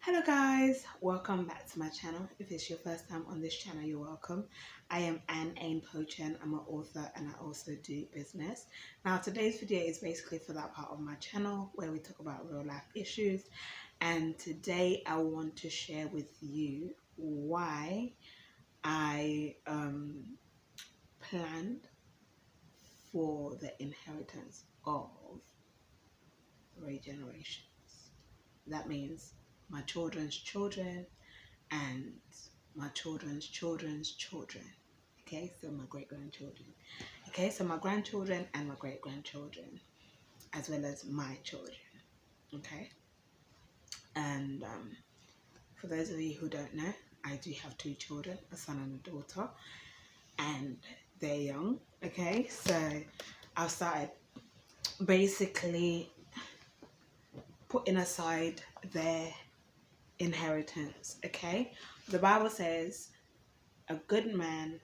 Hello guys, welcome back to my channel. If it's your first time on this channel, you're welcome. I am A.H.P. I'm an author and I also do business. Now today's video is basically for that part of my channel where we talk about real life issues, and today I want to share with you why I planned for the inheritance of 3 generations. That means my children's children and my children's children's children. Okay, so my great grandchildren. Okay, so my grandchildren and my great grandchildren, as well as my children. Okay, and for those of you who don't know, I do have 2 children, a son and a daughter, and they're young. Okay, so I've started basically putting aside their inheritance. Okay, the Bible says a good man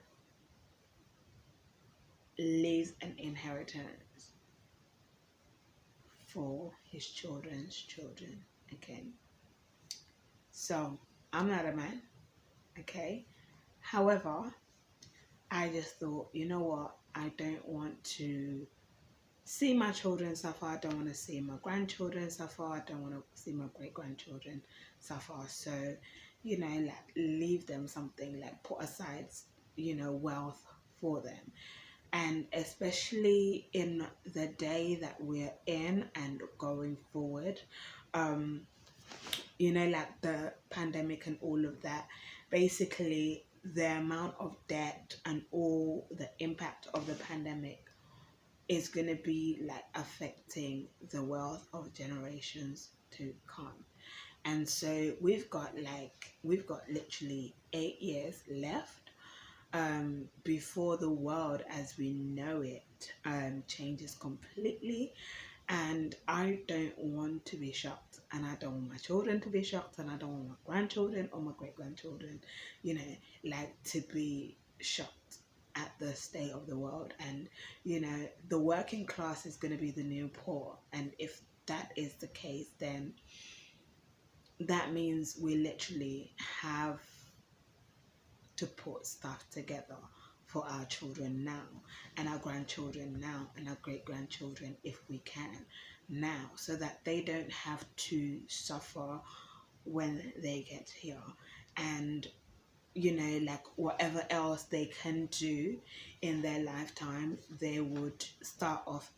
leaves an inheritance for his children's children. Okay, so I'm not a man. Okay, however, I just thought, you know what, I don't want to see my children suffer. I don't want to see my grandchildren suffer. I don't want to see my great grandchildren suffer. So, like leave them something, like put aside, wealth for them. And especially in the day that we're in and going forward, um, like the pandemic and all of that, basically the amount of debt and all the impact of the pandemic is going to be like affecting the wealth of generations to come. And so we've got literally 8 years left before the world as we know it changes completely. And I don't want to be shocked, and I don't want my children to be shocked, and I don't want my grandchildren or my great grandchildren, to be shocked at the state of the world. And the working class is going to be the new poor, and if that is the case, then that means we literally have to put stuff together for our children now, and our grandchildren now, and our great grandchildren if we can now, so that they don't have to suffer when they get here. And like whatever else they can do in their lifetime, they would start off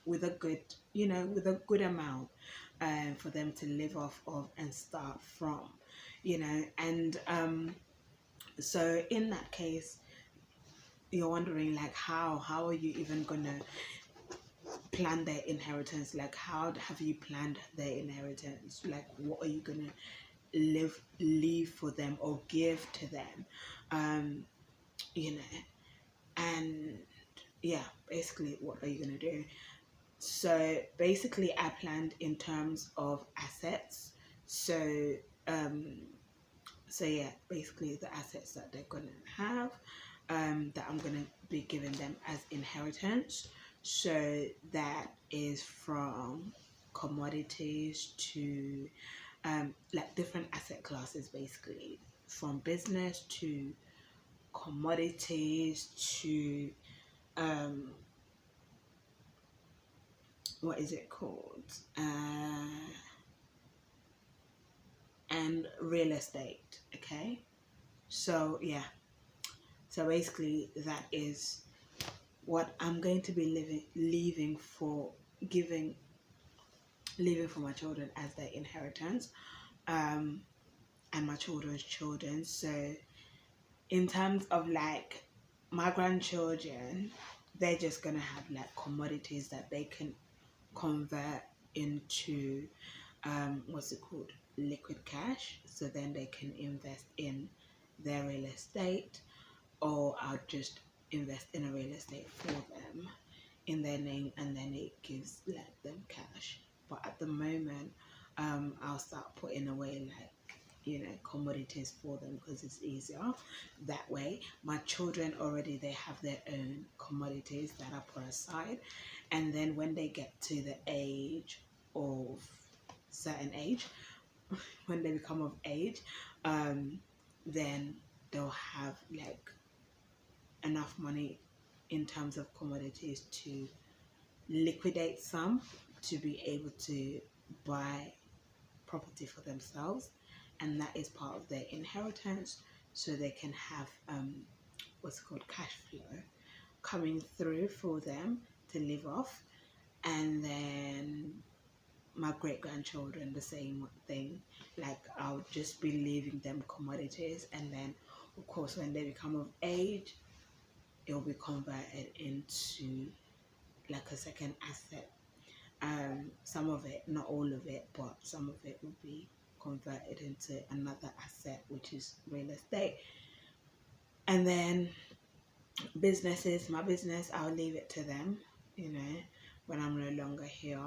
with a good, with a good amount for them to live off of and start from, and so in that case, you're wondering like how are you even gonna plan their inheritance? Like, how have you planned their inheritance? Like, what are you gonna leave for them or give to them? um you know and yeah, basically, what are you gonna do? So basically I planned in terms of assets. So um so yeah, basically the assets that they're gonna have, that I'm gonna be giving them as inheritance. So that is from commodities to like different asset classes, basically from business to commodities to um what is it called, and real estate. Okay, so yeah, so basically that is what I'm going to be giving leaving for my children as their inheritance, um and my children's children. So in terms of like my grandchildren, they're just gonna have like commodities that they can convert into what's it called, liquid cash, so then they can invest in their real estate, or I'll just invest in a real estate for them in their name, and then it gives like them cash. But at the moment, I'll start putting away like commodities for them, because it's easier that way. My children already, they have their own commodities that are put aside, and then when they get to the age of certain age, when they become of age, then they'll have like enough money in terms of commodities to liquidate some to be able to buy property for themselves, and that is part of their inheritance, so they can have what's called cash flow coming through for them to live off. And then my great grandchildren, the same thing. Like, I'll just be leaving them commodities, and then of course when they become of age, it'll be converted into like a second asset. Some of it, not all of it, but some of it will be converted into another asset, which is real estate. And then businesses, my business, I'll leave it to them, when I'm no longer here.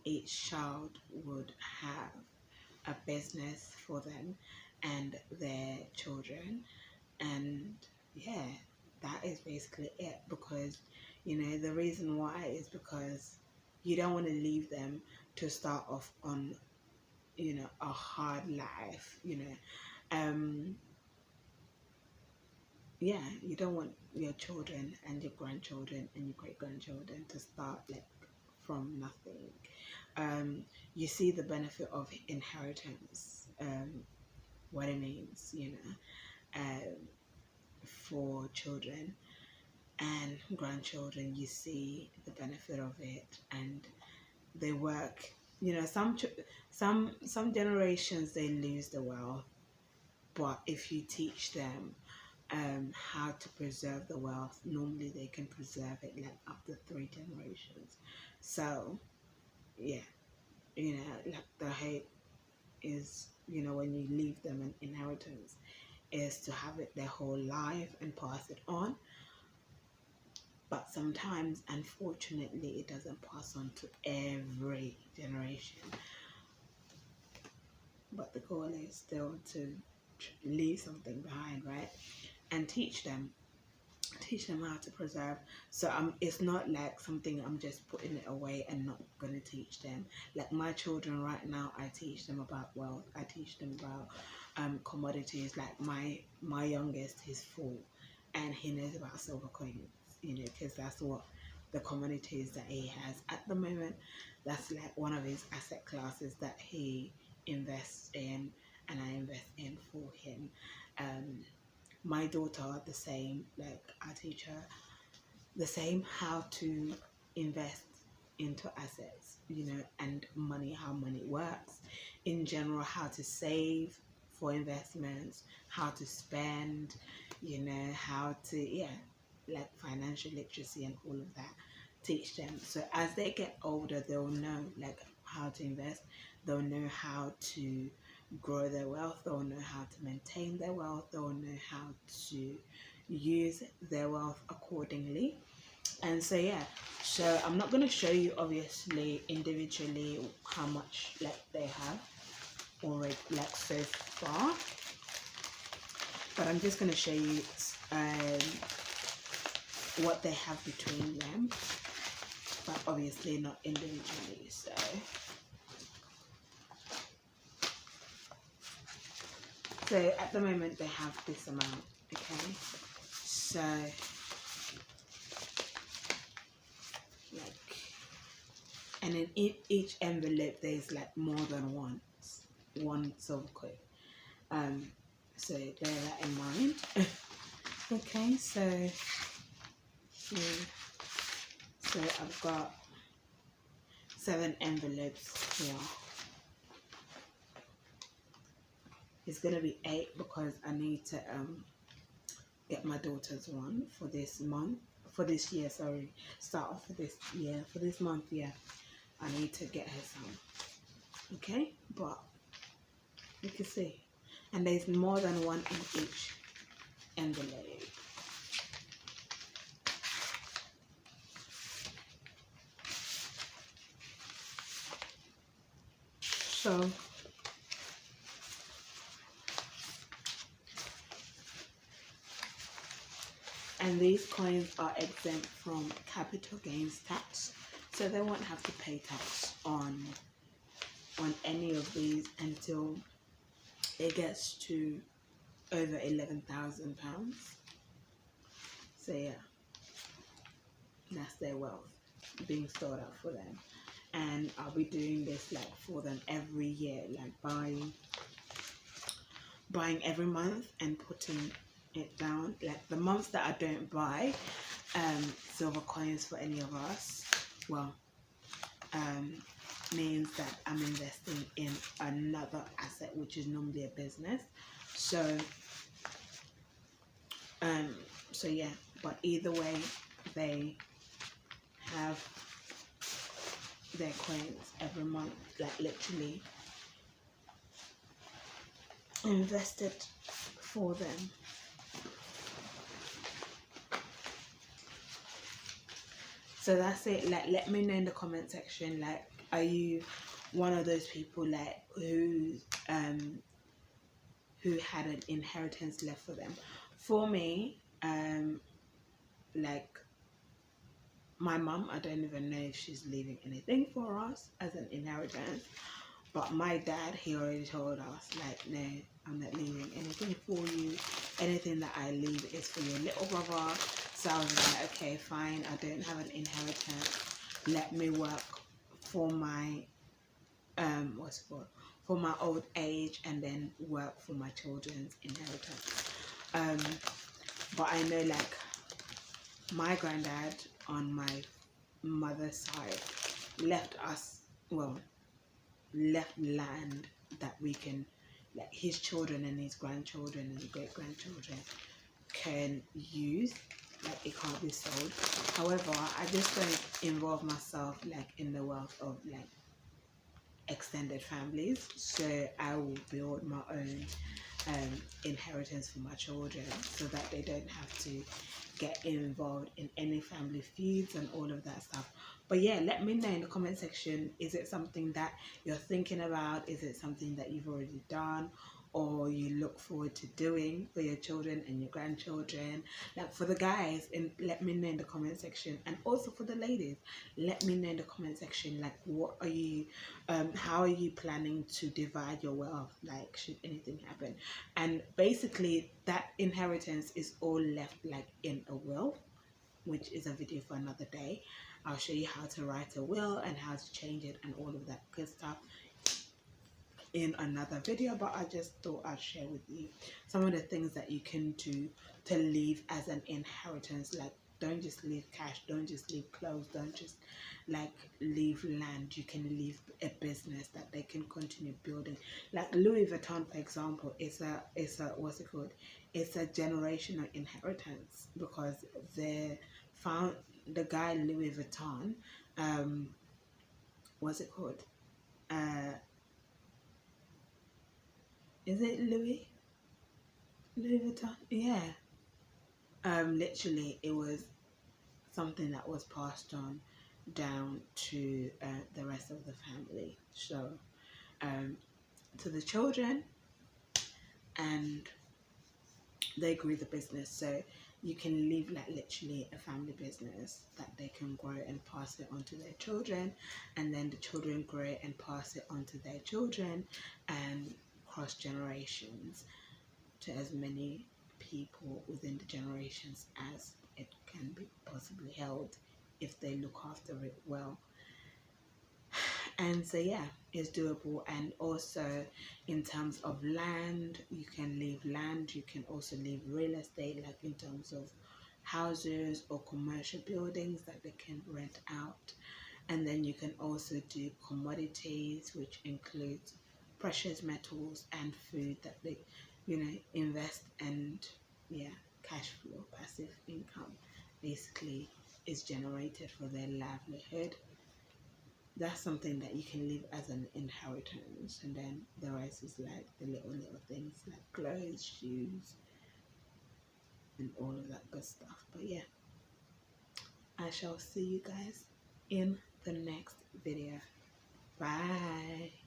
Each child would have a business for them and their children. And yeah, that is basically it, because the reason why is because you don't want to leave them to start off on a hard life. Yeah, you don't want your children and your grandchildren and your great grandchildren to start like from nothing. You see the benefit of inheritance, what it means, for children and grandchildren. You see the benefit of it, and they work. Some generations, they lose the wealth, but if you teach them how to preserve the wealth, normally they can preserve it like up to 3 generations. So yeah, like the hope is, when you leave them an inheritance, is to have it their whole life and pass it on. But sometimes, unfortunately, it doesn't pass on to every generation. But the goal is still to leave something behind, right? And teach them how to preserve. So it's not like something I'm just putting it away and not going to teach them. Like my children right now, I teach them about wealth. I teach them about commodities. Like my youngest, he's 4, and he knows about silver coins, because that's what the commodities that he has at the moment. That's like one of his asset classes that he invests in, and I invest in for him. My daughter, the same. Like, I teach her the same, how to invest into assets, and money, how money works in general, how to save for investments, how to spend, how to, like financial literacy and all of that. Teach them, so as they get older, they'll know like how to invest. They'll know how to grow their wealth. They'll know how to maintain their wealth. They'll know how to use their wealth accordingly. And so yeah, so I'm not going to show you obviously individually how much like they have already like so far, but I'm just going to show you what they have between them, but obviously not individually. So at the moment they have this amount, okay? So like, and in each envelope there's like more than one silver coin. So bear that in mind. Okay, so I've got 7 envelopes here. It's gonna be 8 because I need to get my daughter's one for this month, for this year, sorry. Start off for this year, for this month, yeah. I need to get her some. Okay, but you can see. And there's more than one in each envelope. So and these coins are exempt from capital gains tax, so they won't have to pay tax on on any of these until it gets to over £11,000. So yeah, that's their wealth being stored up for them. And I'll be doing this like for them every year, like buying every month and putting it down. Like the months that I don't buy silver coins for any of us, well, means that I'm investing in another asset, which is normally a business. So so yeah, but either way, they have their coins every month, like literally invested for them. So that's it. Like, let me know in the comment section, like, are you one of those people like who had an inheritance left for them? For me, like my mum, I don't even know if she's leaving anything for us as an inheritance. But my dad, he already told us, like, no, I'm not leaving anything for you. Anything that I leave is for your little brother. So I was like, okay, fine. I don't have an inheritance. Let me work for my, what's it called? For my old age, and then work for my children's inheritance. But I know, like, my granddad on my mother's side left us, well, left land that we can, like his children and his grandchildren and great grandchildren can use. Like it can't be sold. However, I just don't involve myself like in the wealth of like extended families, so I will build my own inheritance for my children so that they don't have to get involved in any family feuds and all of that stuff. But yeah, let me know in the comment section, is it something that you're thinking about? Is it something that you've already done or you look forward to doing for your children and your grandchildren? Like for the guys, and let me know in the comment section, and also for the ladies, let me know in the comment section, like what are you how are you planning to divide your wealth, like should anything happen? And basically that inheritance is all left like in a will, which is a video for another day. I'll show you how to write a will and how to change it and all of that good stuff in another video, but I just thought I'd share with you some of the things that you can do to leave as an inheritance. Like, don't just leave cash, don't just leave clothes, don't just like leave land. You can leave a business that they can continue building. Like Louis Vuitton, for example, it's a what's it called, it's a generational inheritance, because the guy Louis Vuitton, what's it called, is it Louis Vuitton? Yeah. Literally, it was something that was passed on down to the rest of the family. So, to the children, and they grew the business. So you can leave like literally a family business that they can grow and pass it on to their children, and then the children grow it and pass it on to their children, and cross generations to as many people within the generations as it can be possibly held if they look after it well. And so yeah, it's doable. And also in terms of land, you can leave land, you can also leave real estate, like in terms of houses or commercial buildings that they can rent out. And then you can also do commodities, which includes precious metals and food that they, you know, invest, and yeah, cash flow, passive income basically is generated for their livelihood. That's something that you can leave as an inheritance, and then the rest is like the little things like clothes, shoes, and all of that good stuff. But yeah, I shall see you guys in the next video. Bye.